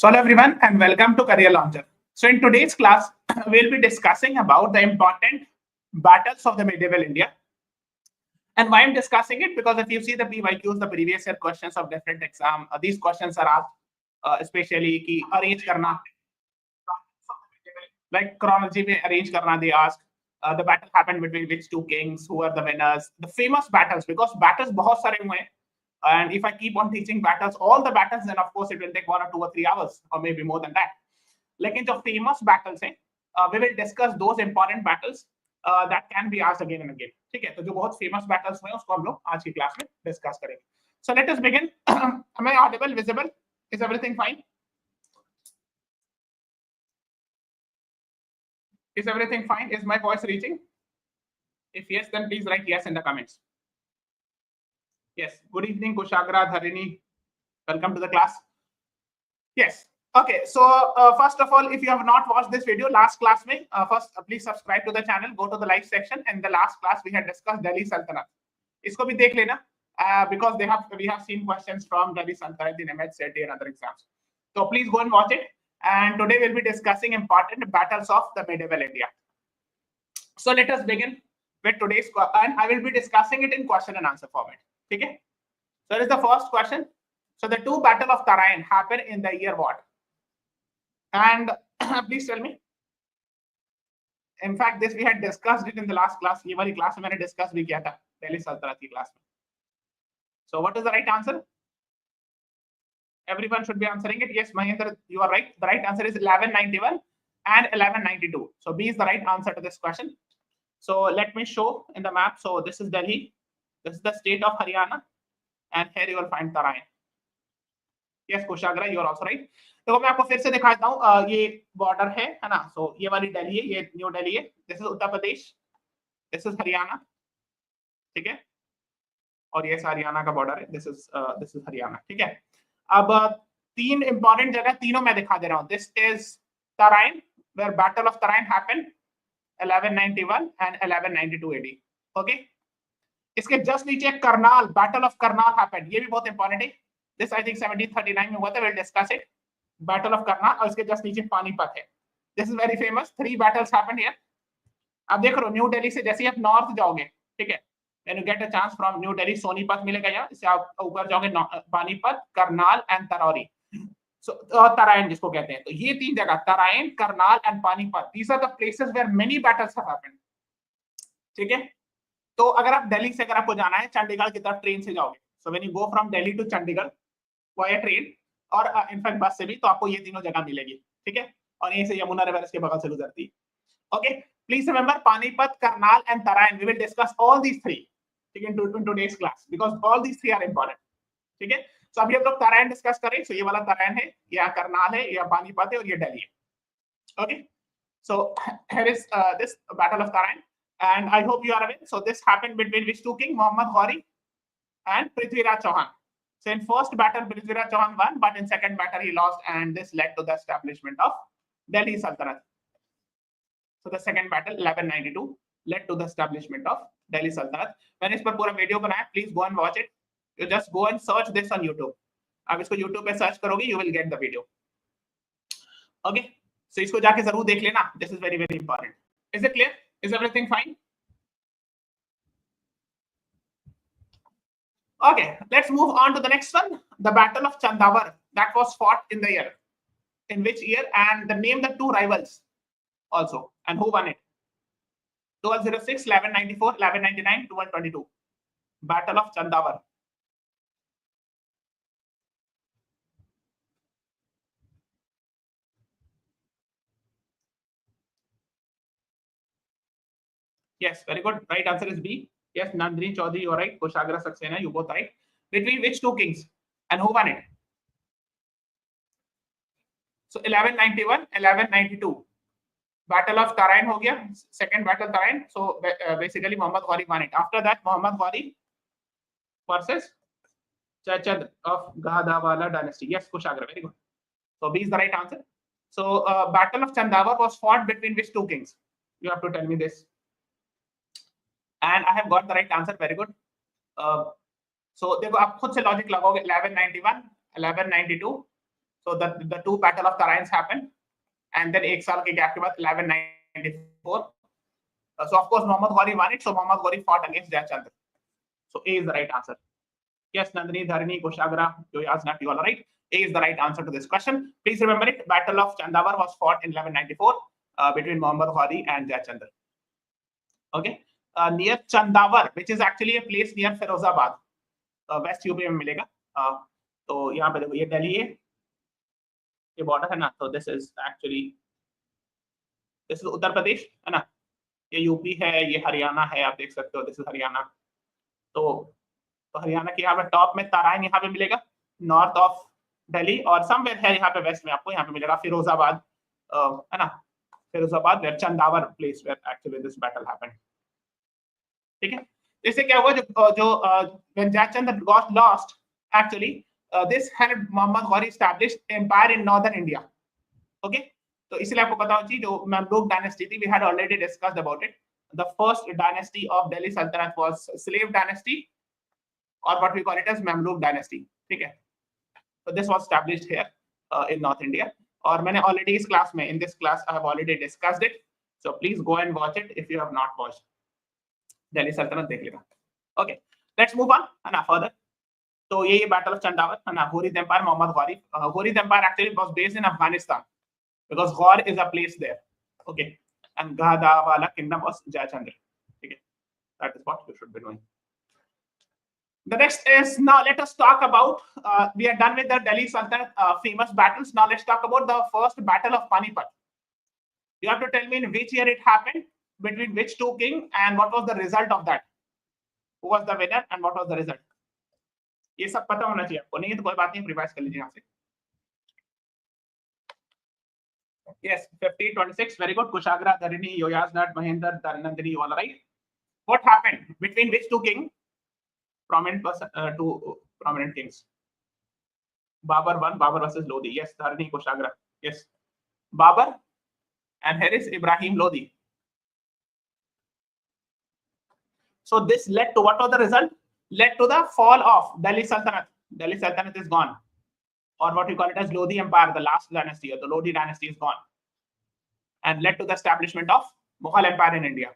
So hello everyone and welcome to Career Launcher. So in today's class, we'll be discussing about the important battles of the medieval India. And why I'm discussing it, because if you see the PYQs, the previous year questions of different exam, these questions are asked, especially ki arrange karna, like chronology mein arrange karna, they ask. The battle happened between which two kings, who are the winners, the famous battles, because battles bahut sare hue hain. And if I keep on teaching battles, all the battles, then of course it will take 1 or 2 or 3 hours, or maybe more than that. लेकिन जो famous battles हैं, we will discuss those important battles that can be asked again and again. ठीक है, तो जो बहुत famous battles हुए उसको हम लोग आज की क्लास में discuss करेंगे. So let us begin. Am I audible, visible? Is everything fine? Is everything fine? Is my voice reaching? If yes, then please write yes in the comments. Yes. Good evening, Kushagra, Dharini. Welcome to the class. Yes. Okay. So first of all, if you have not watched this video, last class mein, first please subscribe to the channel. Go to the live section. And the last class we had discussed Delhi Sultanate. Isko bhi dekh lena because we have seen questions from Delhi Sultanate in MH, CET and other exams. So please go and watch it. And today we'll be discussing important battles of the medieval India. So let us begin with today's, and I will be discussing it in question and answer format. Okay. So here is the first question. So the two battle of Tarain happened in the year what? And please tell me. In fact, this we had discussed it in the last class. ये वाली class में मैंने discuss भी किया था Delhi Sultanate की class में. So what is the right answer? Everyone should be answering it. Yes, Mahendra, you are right. The right answer is 1191 and 1192. So B is the right answer to this question. So let me show in the map. So this is Delhi. This is the state of Haryana. And here you will find Tarain. Yes, Kushagra, you are also right. तो मैं आपको फिर से दिखाता हूँ. ये border है ना. So ये वाली दिल्ली है, ये न्यू दिल्ली है. This is Uttar Pradesh. This is Haryana. ठीक है. और ये हरियाणा का बॉर्डर है. This is Haryana. ठीक है. अब तीन इंपॉर्टेंट जगह तीनों मैं दिखा दे रहा हूँ. This is Tarain, where Battle of Tarain happened 1191 and 1192 AD. Okay. इसके जस्ट नीचे Karnal, battle of Karnal happened. ये भी बहुत इंपॉर्टेंट है. दिस आई थिंक 1739 में हुआ था. Will discuss it. Battle of Karnal. और इसके जस्ट नीचे पानीपत है. This is very famous. 3 battles happened here. अब देख लो, न्यू दिल्ली से जैसे आप नॉर्थ जाओगे, ठीक है, when you get a chance from New Delhi, Sonipat मिलेगा यहाँ. इससे आप ऊपर जाओगे पानीपत, करनाल एंड तरौरी. सो तराइन जिसको कहते हैं. तो ये 3 जगह, Tarain, Karnal and Panipat, these are the places where many battles have happened. ठीक है. तो अगर आप दिल्ली से, अगर आपको जाना है चंडीगढ़ की तरफ ट्रेन से जाओगे, so when you go from Delhi to Chandigarh via train और इनफैक्ट बस से भी, तो आपको ये तीनों जगह मिलेगी. ठीक है. और यहीं से यमुना रिवर इसके बगल से गुजरती है. Okay. Please remember Panipat, Karnal and Tarain. We will discuss all these 3 ठीक है in today's class, because all these 3 are important. ठीक है. सो अभी हम लोग तराइन डिस्कस करें. सो ये वाला तराइन है, या करनाल है, या पानीपत है, और ये दिल्ली है. Okay. So here is this battle of Tarain. And I hope you are aware. So this happened between which two kings, Muhammad Ghori and Prithviraj Chauhan. So in first battle, Prithviraj Chauhan won, but in second battle he lost, and this led to the establishment of Delhi Sultanate. So the second battle, 1192, led to the establishment of Delhi Sultanate. मैंने इस पर पूरा video बनाया. Please go and watch it. You just go and search this on YouTube. आप इसको YouTube पे search करोगे, you will get the video. Okay. So इसको जाके जरूर देख लेना. This is very very important. Is it clear? Is everything fine? Okay, let's move on to the next one. The Battle of Chandawar, that was fought in the year. In which year? And the name the 2 rivals also. And who won it? 1206, 1194, 1199, 1222. Battle of Chandawar. Yes, very good. Right answer is B. Yes, Nandini Chaudhary, you're right. Kushagra Saxena, you both right. Between which 2 kings? And who won it? So 1191, 1192. Battle of Tarain ho gaya. Second battle Tarain. So basically Muhammad Ghori won it. After that, Muhammad Ghori versus Chachad of Gadawala dynasty. Yes, Kushagra, very good. So B is the right answer. So Battle of Chandawar was fought between which 2 kings? You have to tell me this. And I have got the right answer. Very good. So देखो आप खुद से logic लगाओगे. 1191, 1192. So the two battle of Tarains happened, and then एक साल के gap के बाद 1194. So of course Muhammad Ghori won it. So Muhammad Ghori fought against Jayachandra. So A is the right answer. Yes, Nandini, Dharini, Kushagra, Yoyasna, you all right. A is the right answer to this question. Please remember it. Battle of Chandavar was fought in 1194 between Muhammad Ghori and Jayachandra. Okay. Near Chandavar, which is actually a place near Firozabad, West UP में मिलेगा. तो यहाँ पे देखो ये दिल्ली है, ये border है ना. तो this is उत्तर प्रदेश है ना, ये यूपी है, ये हरियाणा है, आप देख सकते हो. This is Haryana. तो हरियाणा के यहाँ पे टॉप में तराइन यहाँ पे मिलेगा, नॉर्थ ऑफ दिल्ली, और समवेयर है यहाँ पे वेस्ट में आपको यहाँ पे मिलेगा फिरोजाबाद, है ना, Firozabad where Chandawar place where actually this battle happened. ठीक है. इससे क्या हुआ, जो when Jayachandra got lost, actually this helped Muhammad Ghori establish empire in northern India. Okay. तो इसलिए आपको पता होना चाहिए जो Mamluk dynasty थी, we had already discussed about it. The first dynasty of Delhi Sultanate was slave dynasty, or what we call it as Mamluk dynasty. ठीक है. So this was established here in North India. और मैंने already इस class में, in this class I have already discussed it. So please go and watch it if you have not watched. Delhi Sultanate देख लेना. Okay, let's move on. है ना, further. तो ये Battle of Chandavar, है ना, Ghori Empire, Muhammad Ghori. Ghori Empire actually was based in Afghanistan because Ghor is a place there. Okay, and Ghadawala kingdom was Jayachandra. Okay, that is what you should be knowing. The next is, now let us talk about, we are done with the Delhi Sultanate famous battles. Now let's talk about the first battle of Panipat. You have to tell me in which year it happened, between which two kings, and what was the result of that. Who was the winner and what was the result? ये सब पता होना चाहिए आपको. नहीं तो कोई बात नहीं, रिवाइज कर लीजिए यहाँ से. Yes, 1526. Very good. Kushagra, Dharini, Yoyasnat, Mahendra, Nandini, you all right. What happened between which two kings? Two prominent kings. Babar won. Babar versus Lodi. Yes, Dharini, Kushagra. Yes, Babar and here is Ibrahim Lodi. So this led to, what was the result? Led to the fall of Delhi Sultanate. Delhi Sultanate is gone, or what we call it as Lodi Empire, the last dynasty, or the Lodi dynasty is gone, and led to the establishment of Mughal Empire in India.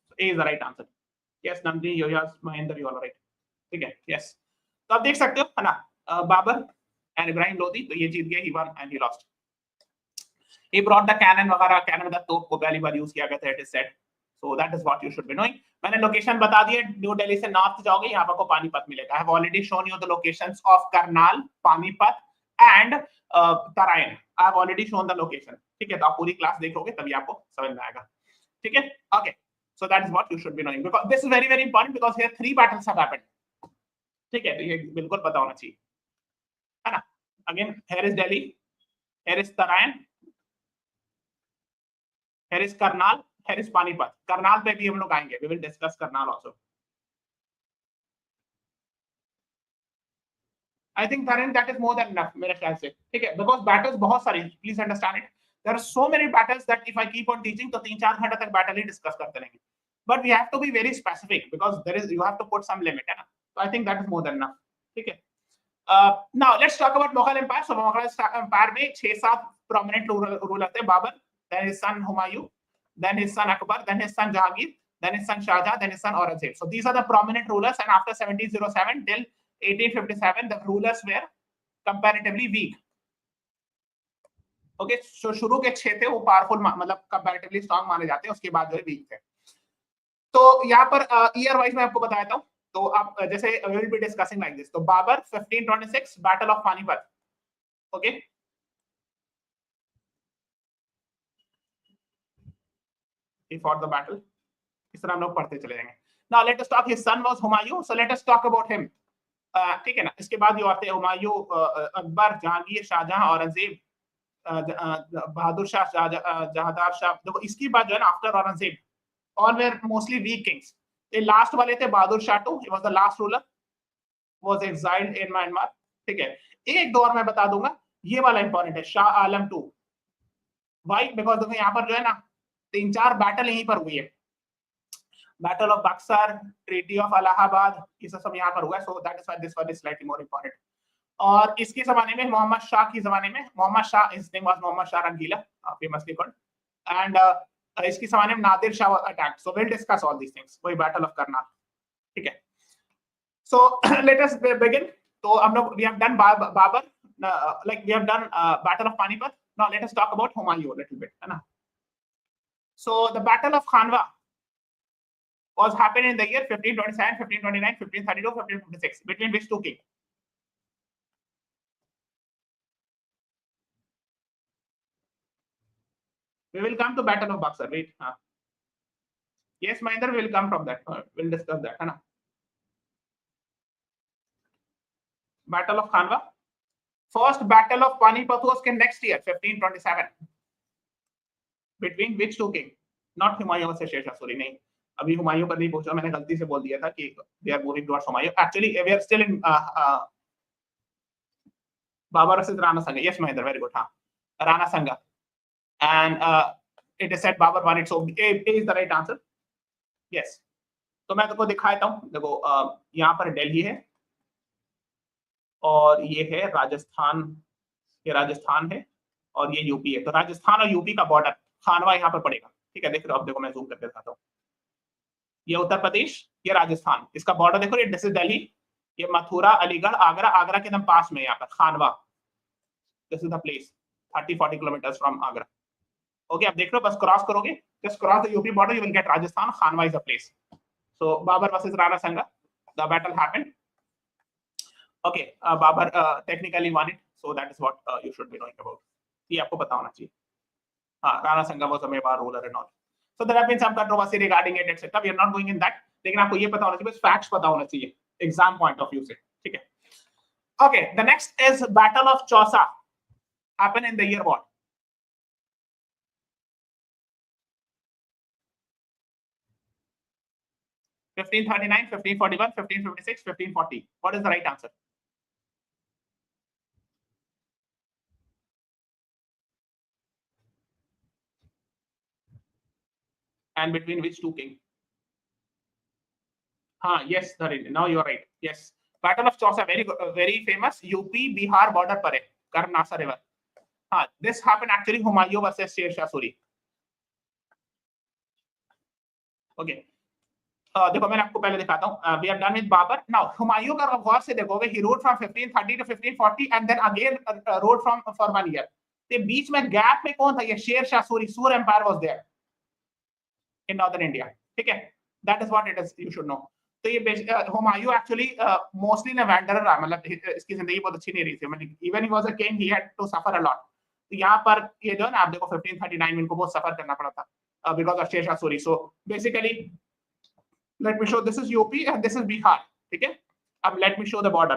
So A is the right answer. Yes, Nandini, Yoyas, Mahendra, you all right. Okay, yes. तो आप देख सकते हो, है ना, Babar and Ibrahim Lodi, तो ये जीत गए, he won and he lost. He brought the cannon वगैरह, cannon का तोप को पहली बार यूज किया गया था, it is said. So that is what you should be knowing. मैंने लोकेशन बता दिए. न्यू दिल्ली से नॉर्थ जाओगे, यहाँ पर पानीपत मिलेगा. I have already shown you the locations of Karnal, Panipat and Tarain. I have already shown the location. ठीक है, तो आप पूरी क्लास देखोगे तभी आपको समझ में आएगा. ठीक है. Okay. So that is what you should be knowing, because this is very very important, because here 3 battles have happened. ठीक है, तो ये बिल्कुल पता होना चाहिए, है ना. Again, here is Delhi, here is Tarain, here is Karnal, here is Panipat. Karnal पे भी हम लोग आएंगे. We will discuss Karnal also. I think Tarain, that is more than enough मेरे ख्याल से. ठीक है, because battles बहुत सारी. Please understand it. There are so many battles that if I keep on teaching, तो 3-4 घंटे तक battle ही discuss करते रहेंगे. But we have to be very specific, because there is, you have to put some limit, है ना. So I think that is more than enough. ठीक है. Now let's talk about Mughal Empire. So Mughal Empire में 6-7 prominent rulers थे. Babar, then his son Humayun, then his son Akbar, then his son Jahangir, then his son Shah Jahan, then his son Aurangzeb. So these are the prominent rulers, and after 1707 till 1857 the rulers were comparatively weak. Okay, so शुरू के 6 थे वो powerful, मतलब comparatively strong माने जाते हैं, उसके बाद जो है वीक थे. तो यहाँ पर ईयर वाइज मैं आपको बताता हूँ. तो आप जैसे we will be discussing like this. तो Babur 1526 battle of Panipat. Okay, he fought the battle. इस तरह हम लोग पढ़ते चले जाएंगे. Now let us talk. His son was Humayun, so let us talk about him. ठीक है ना. इसके बाद जो आते हैं हुमायूं, अकबर, जहांगीर, शाहजहां, औरंगजेब, बहादुर शाह, जहादार शाह. देखो इसकी बात जो है ना, after Aurangzeb all were mostly weak kings. The last वाले थे Bahadur Shah two, he was the last ruler, was exiled in Myanmar. ठीक है. एक दौर में बता दूंगा, ये वाला इंपॉर्टेंट है, Shah Alam to. Why? Because देखो यहाँ पर जो है ना 3-4 बैटल यहीं पर हुई है. Battle of Buxar, treaty of Allahabad, ये सब यहाँ पर हुआ है. So that is why this one is slightly more important. और इसके जमाने में मोहम्मद शाह के जमाने में, Mohammad Shah, his name was Mohammad Shah Rangila, famously called, and इसके जमाने में Nadir Shah attack. So will discuss all these things. वही बैटल ऑफ करनाल. ठीक है. So let us begin. तो हम लोग we have done Babur, like we have done battle of Panipat. Now let us talk about Humayun a little bit, है ना. So the battle of Khanwa was happened in the year 1527, 1529, 1532, 1556. Between which two kings? We will come to battle of Buxar. Wait. Yes, Mahendra, we will come from that. We'll discuss that, है ना. Battle of Khanwa. First battle of Panipat was next year, 1527. Between which two kings? Not Humayun versus Sher Shah Suri. नहीं, अभी हुमायूं पर नहीं पूछा, मैंने गलती से बोल दिया था कि they are moving towards Humayun. Actually, we are still in Babur versus Rana Sanga. Yes, Mahendra, very good. हाँ, Rana Sanga. And it is said Babur won it. So A is the right answer. Yes. तो मैं तुमको दिखाता हूँ. देखो यहाँ पर दिल्ली है और ये है राजस्थान. ये राजस्थान है और ये यूपी है. तो राजस्थान और यूपी का बॉर्डर खानवा यहाँ पर पड़ेगा. ठीक है, देख रहे हो. अब देखो मैं जूम करके दिखाता हूँ. ये उत्तर प्रदेश, ये राजस्थान. इसका बॉर्डर देखो. ये दिस इज दिल्ली, ये मथुरा, अलीगढ़, आगरा. आगरा के एकदम पास में यहाँ पर Khanwa. This is the place 30-40 kilometres from Agra. Okay, अब देख रहे हो. बस क्रॉस करोगे, just cross the UP border, you will get Rajasthan. Khanwa is the place. So Babur versus Rana Sanga, the battle happened. Okay, Babur technically won it, so that is what you should be knowing about. ये आपको पता होना चाहिए. हाँ, Rana Sanga was a Mewar ruler and all. So there have been some controversy regarding it, etc. We are not going in that. लेकिन आपको ये पता होना चाहिए, बस facts पता होना चाहिए, exam point of view से. ठीक है. Okay, the next is Battle of Chausa. Happened in the year what? (1539, 1541, 1556, 1540). What is the right answer? And between which two kings? Yes, now you are right. Yes, Battle of Chausa, very famous. UP Bihar border पर है, Karnasa river. This happened actually Humayun versus Sher Shah Suri. Okay. देखो मैंने आपको पहले दिखाता हूँ. We have done with Babur. Now Humayun का गौर से देखोगे, he ruled from 1530 to 1540 and then again ruled for 1 year. तो बीच में गैप में कौन था? ये Sher Shah Suri. Sur empire was there in northern India. ठीक है, that is what it is, you should know. तो ये हुमायूं एक्चुअली मोस्टली ना वैंडरर रहा. मतलब इसकी जिंदगी बहुत अच्छी नहीं रही थी. मतलब even he was a king, he had to suffer a lot. तो यहाँ पर ये जो है ना, आप देखो 1539 में इनको बहुत सफर करना पड़ा था because of Sher Shah Suri. So basically let me show, this is UP and this is Bihar. ठीक है, अब let me show the border.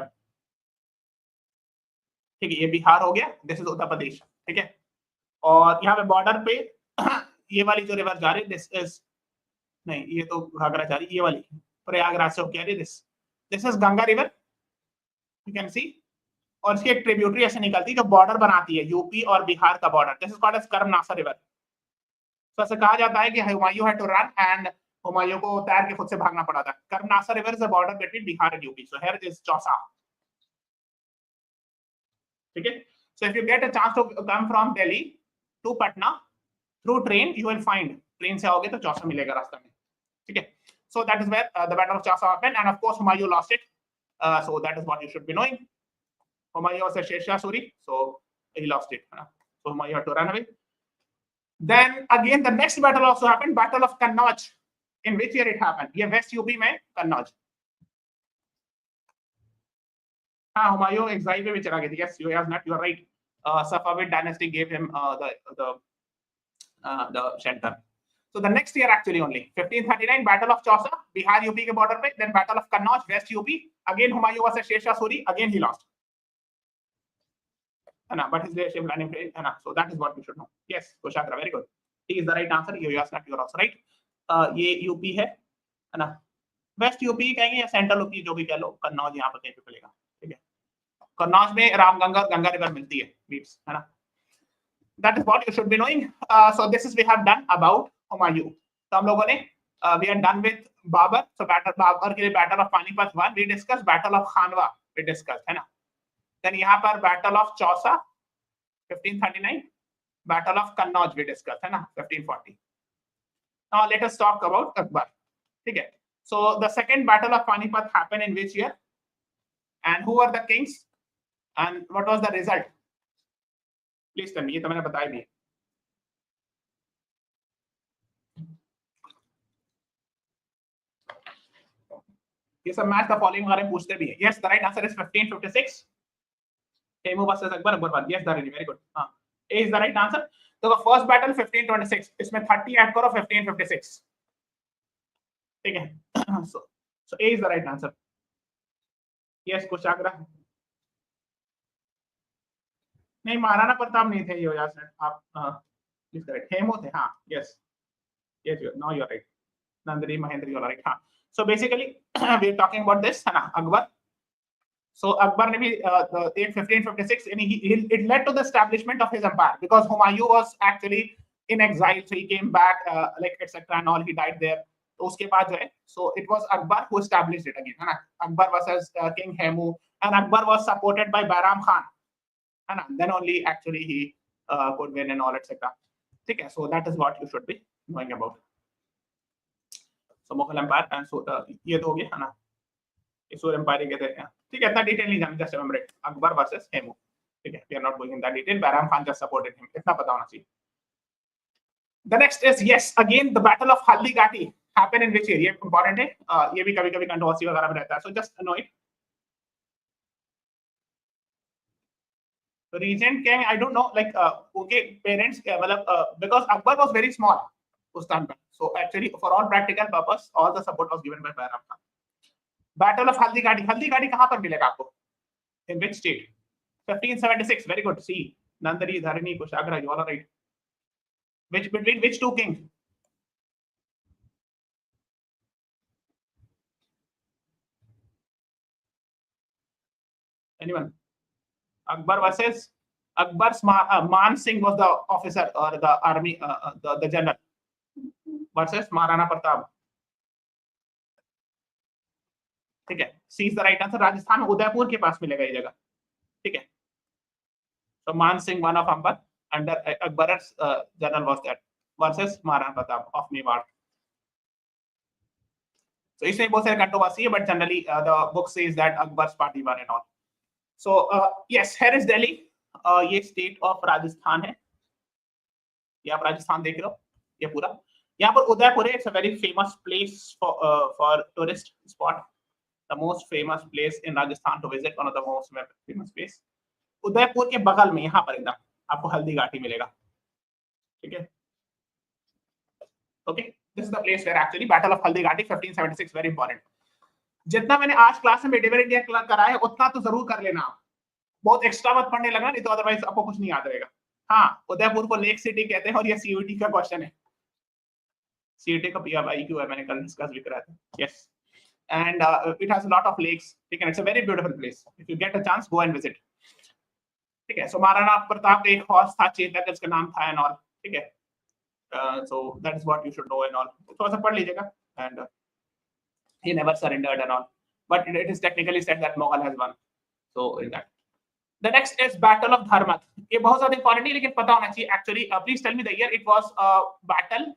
ठीक है, ये बिहार हो गया, दिस इज उत्तर प्रदेश. ठीक है, और यहाँ पे बॉर्डर पे ये वाली जो रिवर जा रही है, दिस इज नहीं, ये तो घाघरा जा रही है, ये वाली प्रयागराज से होके आ रही है. This is Ganga river, you can see. और इसकी एक ट्रिब्यूटरी ऐसे निकलती है जो बॉर्डर बनाती है यूपी और बिहार का border. This is called as Karmanasa river. तो ऐसे कहा जाता है कि Humayun had to run and Humayun को तैर के खुद से भागना पड़ा था. Karmanasa river is the border between Bihar and UP. So here is Chausa. ठीक है, so if you get a chance to come from Delhi to Patna through train, you will find, train से आओगे तो चौसा मिलेगा रास्ते में. ठीक है, so that is where the battle of Chausa happened, and of course Humayun lost it. So that is what you should be knowing. Humayun was a Sher Shah Suri, so he lost it. So Humayun had to run away. Then again the next battle also happened, Battle of Kannauj. In which year it happened? ये West UP में Kannauj. Humayun exile पे भी चला गया. Yes, you are not. You are right. Safavid dynasty gave him the shelter. So the next year actually only 1539 Battle of Chausa, Bihar UP के border पे. Then Battle of Kannauj, West UP. Again Humayun was a Sher Shah Suri. Again he lost. But his leadership running failed. So that is what we should know. Yes, Kushagra, very good. He is the right answer. You are not. You are also right. ये UP है ना. West UP कहेंगे या Central UP, जो भी कह लो. कन्नौज यहाँ पर कहीं पे मिलेगा. ठीक है, कन्नौज में रामगंगा और गंगा रिवर मिलती है, बीच है ना. That is what you should be knowing. So this is we have done about Humayun. तो हम लोगों ने we are done with Babur, so Babur के लिए Battle of Panipat 1, we discussed Battle of Khanwa, we discussed, है ना. Then यहाँ पर Battle of Chausa 1539, Battle of Kannauj we discussed, है ना, 1540. Now let us talk about Akbar. Okay. So the second Battle of Panipat happened in which year? And who were the kings? And what was the result? Please tell me. ये तो मैंने बताया भी. ये सब match the following बारे में पूछते भी हैं. Yes, the right answer is 1556. Hemu versus Akbar. Akbar. Yes, very good. हाँ. A is the right answer. So the first battle 1526. इसमें 30 ऐड करो 1556. ठीक है. So A is the right answer. Yes, Kushagra. नहीं, महाराणा प्रताप नहीं थे ये वजह से आप प्लीज करेक्ट. हेमू थे. हाँ. Yes. Yes, now you're right. Nandri, Mahendri, you're right. हाँ. So basically we're talking about this, है ना, Akbar. So Akbar ne bhi 1556, and it led to the establishment of his empire because Humayun was actually in exile, so he came back, like etc. and all. He died there. तो उसके बाद जो है, so it was Akbar who established it again, है ना. Akbar versus King Hemu, and Akbar was supported by Bairam Khan, है ना. Then only actually he could win and all etc. ठीक है. So that is what you should be knowing about. So Mughal Empire, and so ये तो हो गया, है ना. Isur Empire के थे. ठीक है, इतना डिटेल नहीं जानते, just remember it. Akbar versus Hemu. ठीक है, we are not going in that detail. Bairam Khan just supported him. इतना पता होना चाहिए. The next is, yes, again the Battle of Haldi Ghati happened in which area? Important है. ये भी कभी-कभी कंट्रोवर्सी वगैरह में रहता है. So just know it. Regent King, I don't know, like उनके parents मतलब because Akbar was very small उस time पे. So actually for all practical purpose, all the support was given by Bairam Khan. Battle of Haldi Ghati. Haldi Ghati कहाँ पर मिलेगा आपको? In which state? 1576. Very good. See, Nandari, Dharini, Kushagra, you all are right. Between which two kings? Anyone? Akbar versus Akbar's Man Singh was the officer or the army, the general, versus Maharana Pratap. ठीक है. C is the right answer. Rajasthan में उदयपुर के पास मिलेगा ये जगह. ठीक है. So मान Singh, one of Amber, under Akbar's general was that, versus Maharana Pratap of Mewar. So इसमें बहुत सारे कंट्रोवर्सी है, but generally the book says that Akbar's party won and all. So yes, here is Delhi. ये state of Rajasthan है. ये आप राजस्थान देख रहे हो, ये पूरा. यहाँ पर उदयपुर है. It's a very famous place for tourist spot. The most famous place in Rajasthan to visit, one of the most famous place. Udaipur के बगल में यहाँ पर एकदम आपको हल्दी घाटी मिलेगा. ठीक है. Okay, this is the place where actually Battle of Haldi Ghati 1576, very important. जितना मैंने आज क्लास में मेडिवल इंडिया कराया उतना तो जरूर कर लेना. बहुत एक्स्ट्रा मत पढ़ने लगना, नहीं तो अदरवाइज आपको कुछ नहीं याद रहेगा. हाँ, उदयपुर को लेक सिटी कहते हैं और ये सीयूटी का क्वेश्चन है. सीयूटी का पीआईक्यू है, मैंने कल डिस्कस भी कराया था. Yes. And it has a lot of lakes. ठीक है, it's a very beautiful place. If you get a chance, go and visit. ठीक है. So महाराणा प्रताप एक हॉर्स था, चेतक इसका नाम था and all. ठीक है. So that is what you should know and all. थोड़ा सा पढ़ लीजिएगा. And he never surrendered and all. But it is technically said that Mughal has won. So in that. The next is Battle of Dharmat. ये बहुत ज़्यादा important है, लेकिन पता होना चाहिए. Actually, please tell me the year. It was a battle,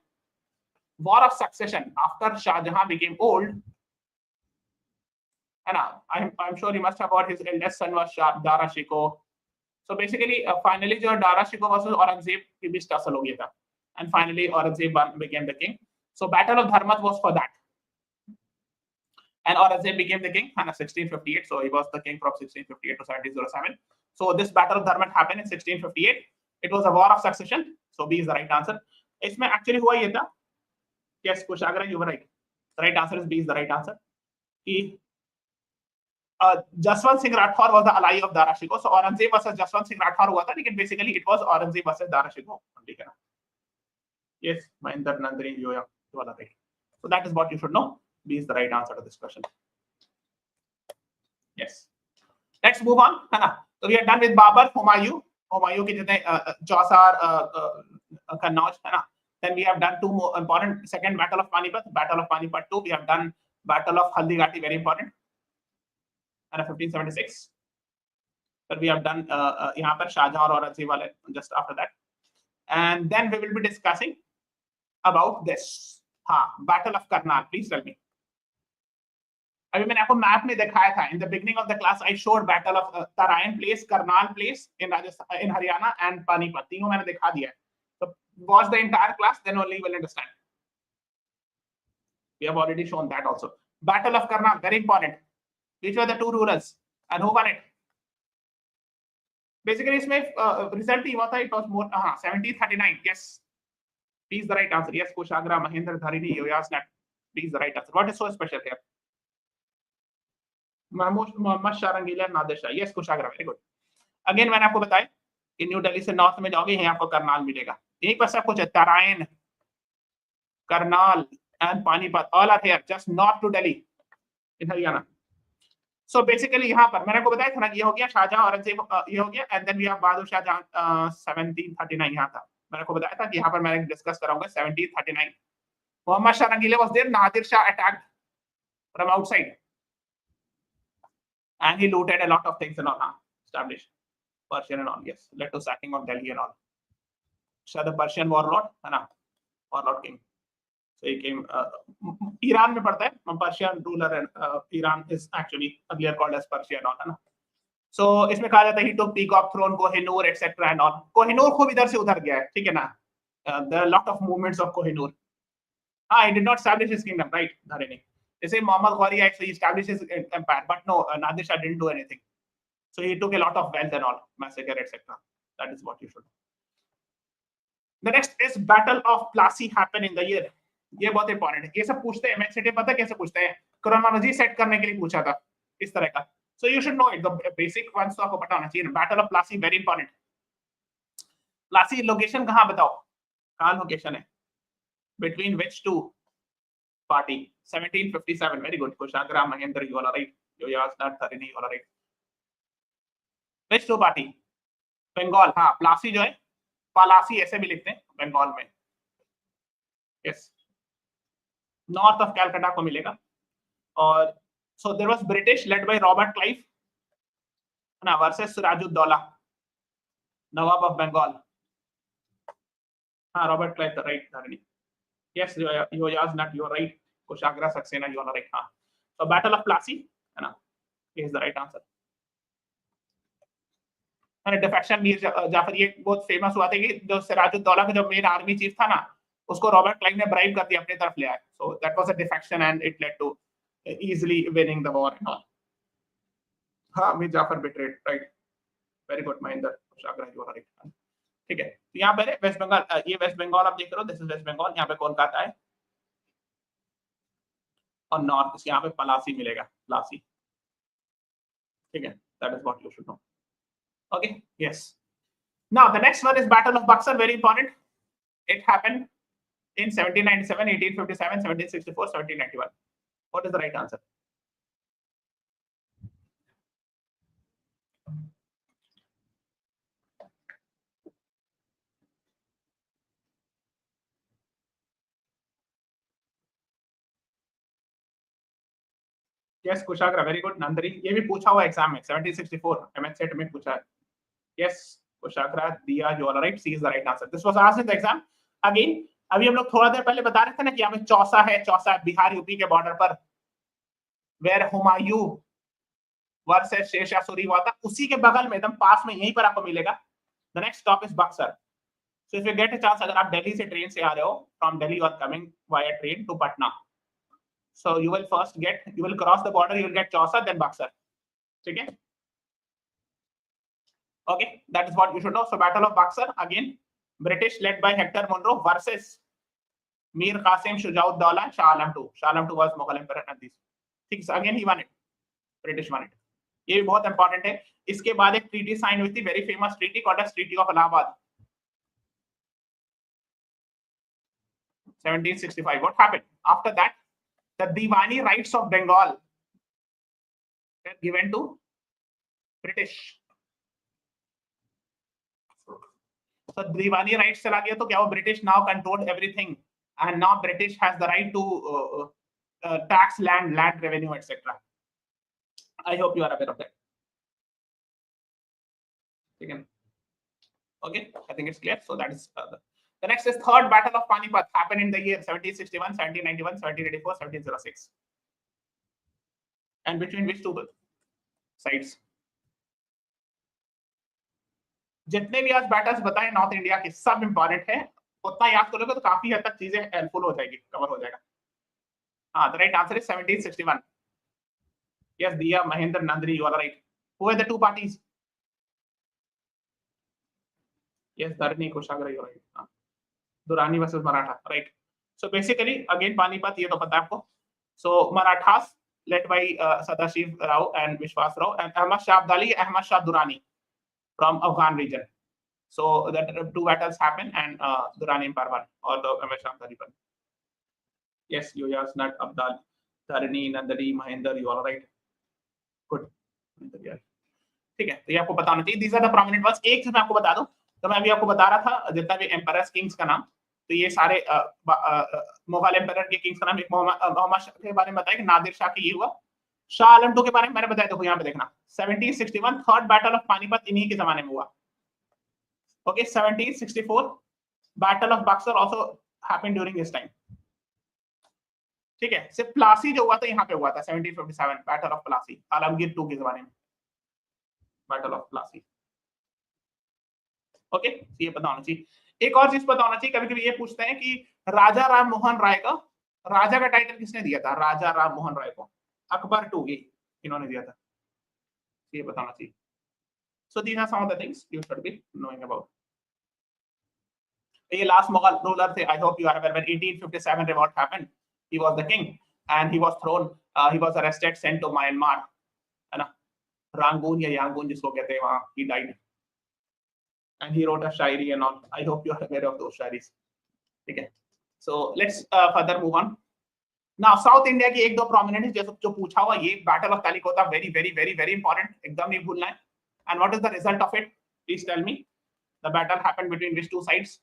war of succession after Shah Jahan became old. And I'm sure you must have heard his eldest son was Shah Dara Shikoh. So basically, finally, जो Dara Shikoh versus Aurangzeb के बीच tussle हो गया था. And finally, Aurangzeb became the king. So Battle of Dharmat was for that. And Aurangzeb became the king in 1658. So he was the king from 1658 to 1707. So this Battle of Dharmat happened in 1658. It was a war of succession. So B is the right answer. इसमें actually हुआ ये था. Yes, Kushagra, you were right. The right answer is B is the right answer. He Jaswant Singh Rathore was the ally of Dara Shikoh. So Aurangzeb versus Jaswant Singh Rathore हुआ था, लेकिन basically it was Aurangzeb versus Dara Shikoh. ठीक है ना? Yes, Mahendra Nandri, you are right. So that is what you should know. B is the right answer to this question. Yes. Let's move on. है ना? So we are done with Babur, Humayun. Humayun के जितने चौसार, कन्नौज, है ना? Then we have done two more important, second Battle of Panipat, Battle of Panipat 2. We have done Battle of Haldighati, very important, and 1576. But we have done यहाँ पर शाहजहां और औरंगजेब वाले just after that. And then we will be discussing about this. Battle of Karnal. Please tell me. अभी मैंने आपको map में दिखाया था. In the beginning of the class, I showed Battle of Tarain place, Karnal place in Rajasthan, in Haryana, and Panipat. तीनों मैंने दिखा दिया है. So watch the entire class, then only you will understand. We have already shown that also. Battle of Karnal, very important. Which were the two rulers and who won it? Basically, इसमें result ही हुआ था. It was more 1739. Yes, please the right answer. Yes, Kushagra, Mahendra Dharini, Yoyasnat. Please the right answer. What is so special here? Mohammad Sharangila, Nadir Shah. Yes, Kushagra, very good. Again, मैंने आपको बताया कि new Delhi से north में जाओगे यहीं आपको करनाल मिलेगा. यहीं पर सब कुछ है. Tarain, Karnal and Panipat, all are here, just north to Delhi in Haryana. So basically यहाँ पर मैंने आपको बताया था ना, ये हो गया शाहजहां औरंगजेब, ये हो गया, and then we have Bahadur Shah जहां 1739 यहाँ था. मैंने आपको बताया था कि यहाँ पर मैं डिस्कस कराऊंगा 1739. Muhammad Shah Rangile was there. Nadir Shah attacked from outside and he looted a lot of things and all. Established Persian and all. Yes, led to sacking of Delhi and all. Shah the Persian warlord, warlord king. So he came. Iran में पड़ता है. Persian ruler and Iran is actually earlier called as Persia and all, है ना. So इसमें कहा जाता है he took Peacock throne, Kohinoor, etc. and all. Kohinoor खूब इधर से उधर गया है, ठीक है ना. There are a lot of movements of Kohinoor. He did not establish his kingdom, right? Dharini. They say Muhammad Ghori actually established his empire, but no, Nadir Shah didn't do anything. So he took a lot of wealth and all, massacre, etc. That is what you should know. The next is Battle of Plassey happened in the year. ये बहुत important है. ये सब पूछते हैं MSCT, पता है कैसे पूछते हैं? क्रोनोलॉजी सेट करने के लिए पूछा था इस तरह का. So you should know it. The basic ones तो आपको पता होना चाहिए. Battle of Plassey very important. Plassey location कहाँ बताओ? कहाँ लोकेशन है? Between which two party? 1757. Very good. Kushagra, Mahendra, you all are right. Yoyasnat, Dharini, you all are right. Which two party? Bengal. हाँ, Plassey जो है, Palasi ऐसे भी लिखते हैं बंगाल में. Yes. North of Calcutta को मिलेगा. और so there was British led by Robert Clive ना versus Sirajud-Dowla, Nawab of Bengal. Robert Clive, the right, Dharini. Yes, Yoyasnat, you are right. Kushagra, Saxena, you are right. So Battle of Plassey, is the right answer. And defection Mir Jafar ये बहुत famous हुआ था कि जो सिराजुद्दौला का जो main army chief था ना, उसको रॉबर्ट क्लाइव ने ब्राइब कर दिया अपनी तरफ ले आया. So that was a defection and it led to easily winning the war and all. Mir Jafar betrayed, right? Very good, Mahendra. Kushagra, you are right. ठीक है. तो यहाँ पर वेस्ट बंगाल, ये वेस्ट बंगाल आप देख रहे हो, दिस इज वेस्ट बंगाल. यहाँ पे कोलकाता है और नॉर्थ यहाँ पे पलासी मिलेगा, प्लासी. ठीक है. That is what you should no. Okay, yes. Now the next one is Battle of Buxar, very important. It happened in 1797, 1857, 1764, 1791. What is the right answer? Yes, Kushagra, very good. Nandari, ये भी पूछा हुआ exam में 1764 एमएससेट में पूछा है. Yes, Kushagra, Diya, you are right. C is the right answer. This was asked in the exam. Again, अभी हम लोग थोड़ा देर पहले बता रहे थे ना कि यहाँ पे चौसा है, चौसा बिहार यूपी के बॉर्डर पर, वेयर हुमायूं वर्सेस शेरशाह सूरी हुआ था, उसी के बगल में एकदम पास में यहीं पर आपको मिलेगा. The next stop is Buxar. So if you get a chance, अगर आप दिल्ली से ट्रेन से आ रहे हो, from Delhi you are coming via train to Patna. So you will first get, you will cross the border, you will get Chausa, then Buxar. Okay? Okay, that is what you should know. So Battle of Buxar, again, British led by Hector Munro versus Mir Qasim Shujauddaulah Shah Alam II. Shah Alam II was Mughal emperor at this. ठीक है, again he won it. British won it. ये भी बहुत important है. इसके बाद एक treaty signed हुई थी, very famous treaty called as Treaty of Allahabad. 1765. What happened? After that, the Diwani rights of Bengal were given to British. So दीवानी राइट चला गया तो क्या वो British now control everything and now British has the right to tax land revenue etc. I hope you are aware of that. Okay, I think it's clear. So that is the next is Third Battle of Panipat, happened in the year 1761, 1791, 1784, 1706. And between which two sides? जितने भी आज battles बताए north India के सब important है, उतना याद करोगे तो काफी हद तक चीजें हेल्पफुल हो जाएगी, कवर हो जाएगा. हाँ, the right answer is 1761. Yes, Diya, Mahendra, Nandri, you are right. Who are the two parties? Yes, Dharani, Kushagra, you are right. Durrani versus Maratha, right? So basically, again, Panipat, ये तो पता है आपको. So Marathas led by Sadashiv Rao and Vishwas Rao and Ahmad Shah Abdali, Ahmad Shah Durrani from Afghan region. So that two battles happen and Durrani Empire won, or the Ahmad Shah Abdali won. Yes, you yes, not Abdal, Dharani, Nandari, Mahendra, you are right. Good. ठीक है, तो ये आपको बताना चाहिए. These are the prominent ones. एक चीज मैं आपको बता दूं, तो मैं अभी आपको बता रहा था जितना भी एम्पायर्स किंग्स का नाम, तो ये सारे मुगल एम्पायर के किंग्स का नाम, एक मोहम्मद शाह के बारे में बताया कि नादिर शाह की ये हुआ. शाह आलम II के बारे में मैंने बताया, देखो यहाँ पे देखना 1761 थर्ड बैटल ऑफ पानीपत इन्हीं के जमाने में हुआ. Okay, 1764 battle of Buxar also happened during this time. ठीक है, सिर्फ प्लासी जो हुआ था यहाँ पे हुआ था 1757 battle of Plassey, Alamgir II के जमाने में बैटल ऑफ प्लासी. ओके, ये पता होना चाहिए. एक और चीज पता होना चाहिए, कभी कभी ये पूछते हैं कि राजा राम मोहन राय का राजा का टाइटल किसने दिया था? राजा राम मोहन राय को अकबर II इन्होंने दिया था, ये बताना चाहिए. So these are some of the things you should be knowing about. ये लास्ट मुगल रूलर थे. I hope you are aware when 1857 revolt happened, he was the king and he was throne, he was arrested, sent to Myanmar, है ना, Rangoon या Yangon जिसको कहते हैं, वहां he died. And he wrote a shayari and all. I hope you are aware of those shayaris. ठीक है, so let's further move on. Now south India की एक दो प्रोमिनेंट जैसे जो पूछा हुआ, ये battle of Talikota, very very very very important, एकदम नहीं भूलना है. And what is the result of it? Please tell me. The battle happened between which two sides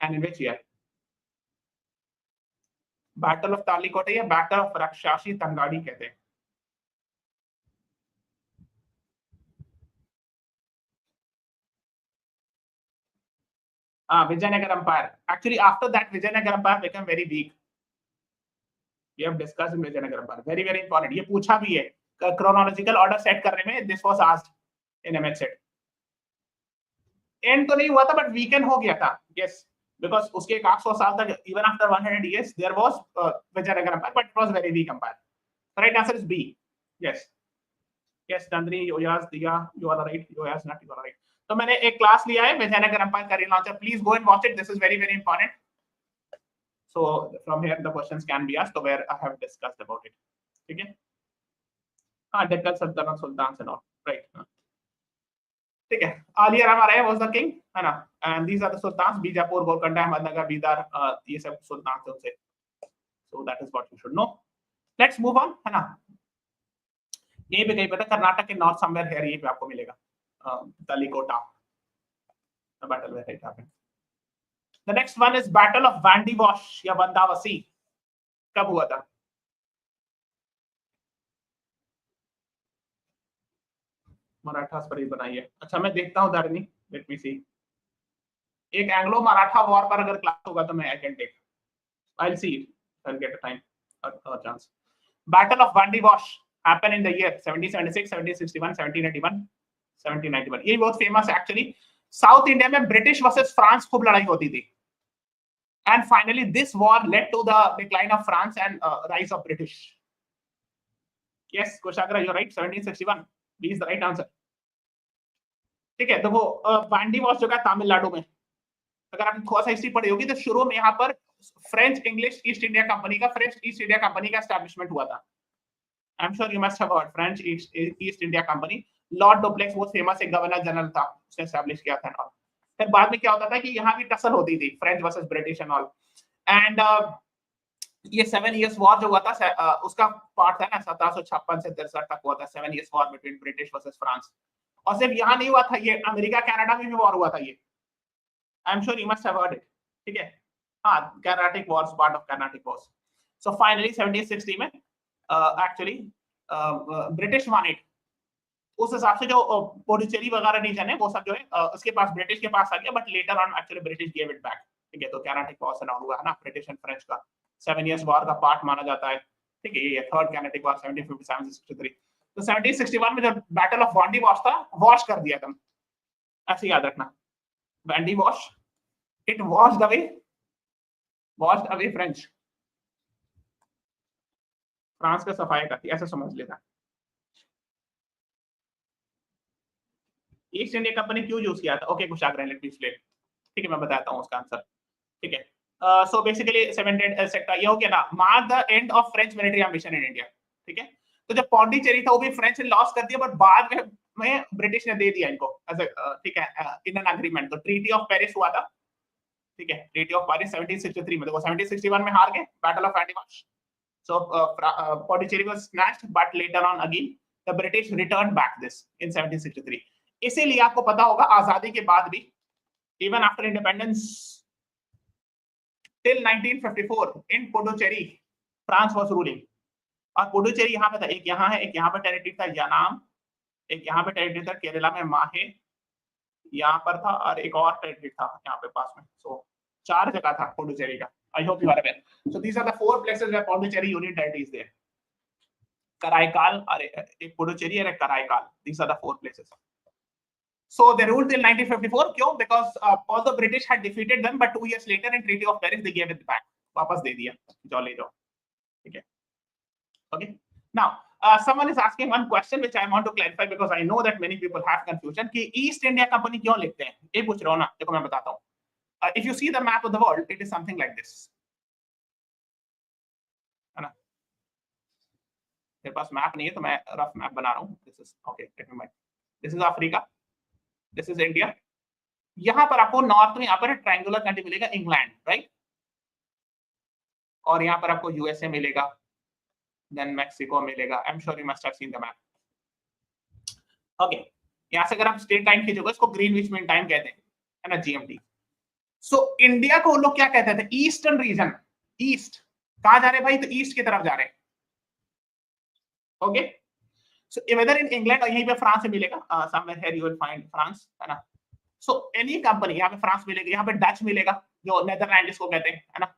and in which year? Battle of Talikota या बैटल ऑफ रक्षाशी तंगाड़ी कहते हैं. Vijayanagar Empire. Actually, after that, Vijayanagar Empire became very weak. We have discussed in Vijayanagar Empire. Very, very important. ये पूछा भी है chronological order set करने में. This was asked in MH set. End तो नहीं हुआ था, but weaken हो गया था. Yes, because उसके 800 साल तक, even after 100 years, there was Vijayanagar Empire, but it was very weak empire. The right answer is B. Yes. Yes, Chandri, Yoyas, Diya, you are right. Yoyas, not you are right. तो मैंने एक class लिया है Vijayanagar empire का relauncher. Please go and watch it. This is very very important. So from here the questions can be asked where I have discussed about it. ठीक है, हां, डेक्कन सल्तनत, सुल्तान एंड ऑल, राइट. ठीक है, earlier हमारा was the king, है ना, and these are the sultans. Bijapur, Golconda, Ahmednagar, Bidar, ये सब सुल्तान थे उनसे. So that is what you should know. Let's move on, है ना. ये भी कहीं पता, कर्नाटक के नॉर्थ समवेयर हियर, ये पे आपको मिलेगा Talikota, the battle where it happened. The next one is Battle of Vandivash या Vandavasi. कब हुआ था? मराठास पर ही बनाई है. अच्छा, मैं देखता हूँ धरनी. Let me see. एक एंग्लो मराठा वॉर पर अगर क्लास होगा तो मैं I can take. I'll see it. I'll get a time, a chance. Battle of Vandivash happened in the year 1776, 1761, 1781. 1791. ये बहुत फेमस है एक्चुअली. साउथ इंडिया में ब्रिटिश वर्सेस फ्रांस खूब लड़ाई होती थी, and finally this war led to the decline of France and rise of British. Yes, Kushagra, you are right. 1761 B is the right answer. ठीक है, देखो वांडीवॉश जो है तमिलनाडु में. अगर आपने थोड़ा सा हिस्ट्री पढ़ी होगी तो शुरू में यहाँ पर French English East India company का, फ्रेंच ईस्ट इंडिया कंपनी का एस्टैब्लिशमेंट हुआ था. आई am sure you must have heard French East India company. Lord duplex बहुत फेमस एक गवर्नर जनरल था, उसने एस्टैब्लिश किया था. और फिर बाद में क्या होता था कि यहाँ भी टसल होती थी, French versus British and all. And ये 7 इयर्स वॉर जो हुआ था उसका पार्ट था ना, 1756 से 63 तक हुआ था 7 years war between British versus France. और सिर्फ यहाँ नहीं हुआ था, ये अमेरिका कनाडा में भी वॉर हुआ था ये। आई am sure you must have heard it, ठीक है। हाँ, Carnatic Wars, part of Carnatic Wars. So finally 1760 में एक्चुअली ब्रिटिश वन इट। उस हिसाब से जो पुडुचेरी वगैरह रीजन है वो सब जो है उसके पास, ब्रिटिश के पास आ गया, but later on actually British give it back, ठीक है। तो कर्नाटिक वॉर से हुआ है ना, ब्रिटिश एंड फ्रेंच का 7 इयर्स वॉर का पार्ट माना जाता है, ठीक है। ये थर्ड कर्नाटिक वॉर 1757 से 63। तो 1761 में जो बैटल ऑफ वांडी वॉश था, वॉश कर दिया था, ऐसे याद रखना, Wandiwash, it washed away French, France का सफाई करती, ऐसे समझ लेना। ईस्ट इंडिया कंपनी क्यों यूज किया था? Okay, Kushagra, let me explain, ठीक है, मैं बताता हूँ उसका आंसर, ठीक है। सो बेसिकली 17 सेक्टर ये हो गया ना, mark the end of French military ambition in India, ठीक है। तो जब पौंडीचेरी था वो भी फ्रेंच ने लॉस कर दिया, बट बाद में ब्रिटिश ने दे दिया इनको, ठीक है, इन एन एग्रीमेंट। तो ट्रीटी ऑफ पेरिस हुआ था, ठीक है, ट्रीटी ऑफ पेरिस 1763 में। देखो 1761 में हार गए, बैटल ऑफ एंटीमार्च। So Pondicherry was snatched, but later on again the British return back this in 1763। इसीलिए आपको पता होगा आजादी के बाद भी, even after independence till 1954 in Puducherry France was ruling. और पुडुचेरी यहाँ पे था, एक यहाँ है, एक यहाँ पे टेरिटरी था यानाम, एक यहाँ पे टेरिटरी था केरला में माहे, यहाँ पर था, और एक और टेरिटरी था यहाँ पे पास में। सो 4 जगह था पुडुचेरी का। I hope you are aware. So these are the 4 places where Puducherry union territory is there. Karaikal, और एक पुडुचेरी और एक Karaikal, these are the 4 places. So they ruled till 1954. क्यों? Because all the British had defeated them, but 2 years later in Treaty of Paris they gave it back. वापस दे दिया, जाओ ले जाओ, ठीक है। Okay. Now someone is asking one question which I want to clarify because I know that many people have confusion कि East India Company क्यों लिखते हैं? ये पूछ रहा हूँ ना, देखो मैं बताता हूँ। If you see the map of the world, it is something like this, है ना? मेरे पास मैप नहीं है तो मैं रफ मैप बना रहा हूँ। This is okay. Let me mind. This is Africa. This is India. यहाँ पर आपको नॉर्थ में यहाँ पर ट्रायंगुलर कंट्री मिलेगा, इंग्लैंड, राइट। और यहाँ पर आपको यूएसए मिलेगा, देन मैक्सिको मिलेगा। आई am sure you must have seen the map. Okay, यहाँ से अगर आप स्टेट टाइम खींचोगे, इसको ग्रीनविच मीन टाइम कहते हैं, है ना, जीएमटी। सो इंडिया को लोग क्या कहते थे? Eastern region. ईस्ट कहाँ जा रहे भाई? तो ईस्ट की तरफ जा रहे। Okay, so whether in England, और यहीं पे फ्रांस से मिलेगा, somewhere here you will find France, है ना। सो एनी कंपनी, यहाँ पे फ्रांस मिलेगा, यहाँ पे डच मिलेगा, जो नेदरलैंड जिसको कहते हैं, है ना,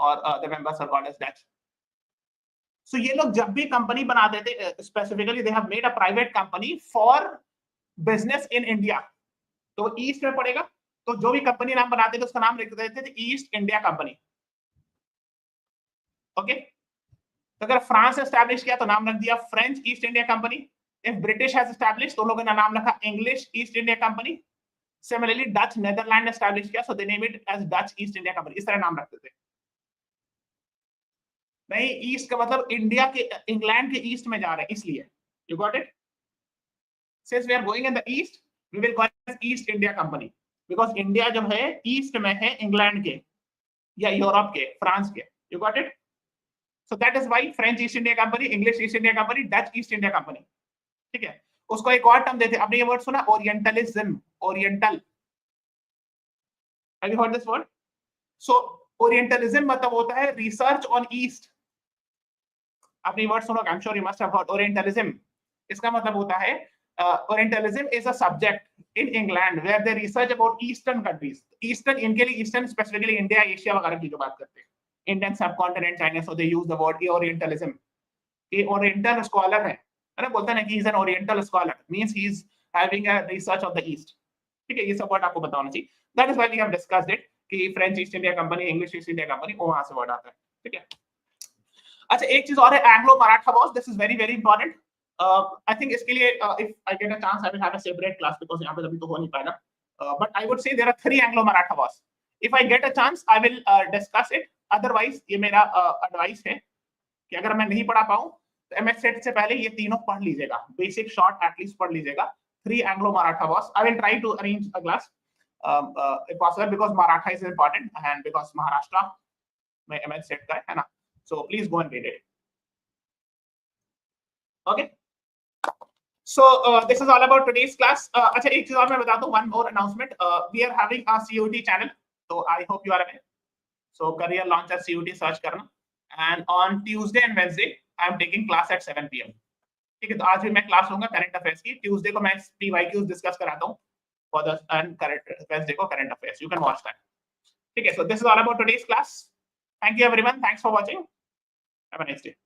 और the members are called as Dutch. So ये लोग जब भी कंपनी बनाते थे, specifically they have made a private company for business in India, तो ईस्ट में पड़ेगा। तो जो भी कंपनी नाम बनाते थे उसका नाम लिख देते थे ईस्ट इंडिया कंपनी। ओके, तो अगर फ्रांस ने एस्टैब्लिश किया तो नाम रख दिया French East India Company. If British has establish तो लोगों ने नाम रखा English East India Company. Similarly Dutch, Netherland ने एस्टैब्लिश किया, so they name it as Dutch East India Company. इस तरह नाम रखते थे। नहीं, ईस्ट का मतलब इंडिया के, इंग्लैंड के ईस्ट में जा रहे हैं, इसलिए। You got it? Since we are going in the east, we will call it East India Company, because India जो है ईस्ट में है, इंग्लैंड के या यूरोप के, फ्रांस के। You got it? So that is why French East India Company, English East India company, Dutch East India company, ठीक है। उसको एक और टर्म देते हैं, आपने ये वर्ड सुना, orientalism, oriental. Have you heard this word? So orientalism मतलब होता है रिसर्च ऑन ईस्ट। आपने वर्ड सुना, I am sure you must have heard orientalism. इसका मतलब होता है orientalism is a subject in England where they research about eastern countries. Eastern, इनके लिए ईस्टर्न स्पेसिफिकली इंडिया, एशिया वगैरह की जो बात करते हैं, Indian subcontinent, China, so they use the word orientalism. ये ओरिएंटल स्कॉलर है ना, बोलते हैं कि he is an oriental scholar, means he is having a research of the east, ठीक है। ये सब वर्ड आपको बताना चाहिए। That is why we have discussed it कि French East India Company, English East India Company, वहां से वर्ड आता है, ठीक है। अच्छा, एक चीज और है, Anglo Maratha wars. This is very very important. I think इसके लिए if I get a chance I will have a separate class, because यहां पे अभी तो हो नहीं पाएगा, but I would say there are 3 Anglo Maratha wars. If I get a chance I will discuss it, otherwise ये मेरा एडवाइस है कि अगर मैं नहीं पढ़ा पाऊं तो एमएस सेट से पहले ये तीनों पढ़ लीजिएगा, बेसिक शॉर्ट एटलीस्ट पढ़ लीजिएगा। 3 Anglo Maratha wars. I will try to arrange a class if possible, because Maratha is important and because Maharashtra में एमएस सेट का है ना, so please go and read it. Okay, So this is all about today's class. अच्छा एक चीज और मैं बता दूं, one more announcement. We are having a COT channel, so I hope you are aware. So career launch at COT search करना, and on Tuesday and Wednesday I am taking class at 7 PM. ठीक है, तो आज भी मैं class लूंगा current affairs की. Tuesday को मैं PYQs डिस्कस कराता हूँ for the and current Wednesday को current affairs. You can watch that. ठीक है, so this is all about today's class. Thank you everyone. Thanks for watching. Have a nice day.